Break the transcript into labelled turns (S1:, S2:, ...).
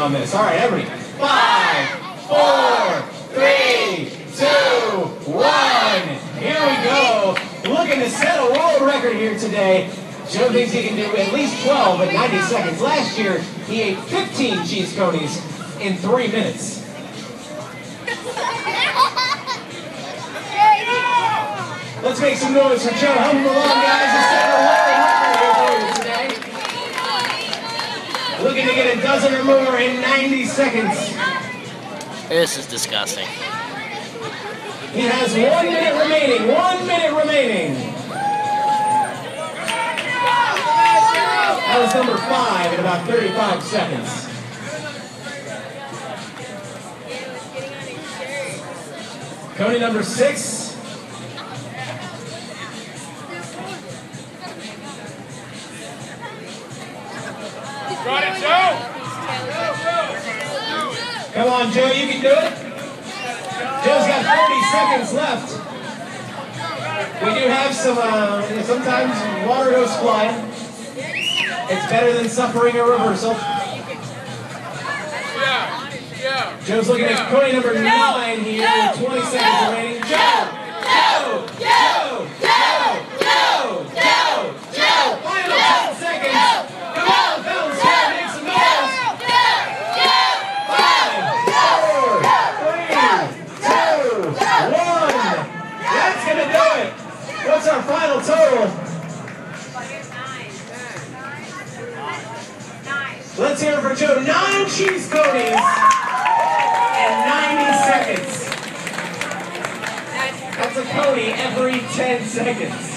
S1: on this. All right, everybody. 5, 4, 3, 2, 1. Here we go. Looking to set a world record here today. Joe thinks he can do at least 12 in 90 seconds. Last year, he ate 15 cheese conies in 3 minutes. Let's make some noise for Joe. Hum along, guys. He's setting a world record here for you today. Looking to get a dozen or more in 90 seconds.
S2: This is disgusting.
S1: He has 1 minute remaining. 1 minute remaining. That was number 5 in about 35 seconds. Coney number 6.
S3: Got it, Joe!
S1: Come on, Joe, you can do it. Joe's got 30 seconds left. We do have some, sometimes water goes flying. It's better than suffering a reversal.
S3: Yeah.
S1: Joe's looking at Coney number 9 here with 20 seconds remaining. Joe! Joe! Joe! Joe! Joe! Joe! Joe! Final 10 seconds. Come on, fellas, make some noise. 5, 4, 3, 2, 1. That's gonna do it. What's our final total? Let's hear it for Joe. 9 cheese conies in 90 seconds. That's a coney every 10 seconds.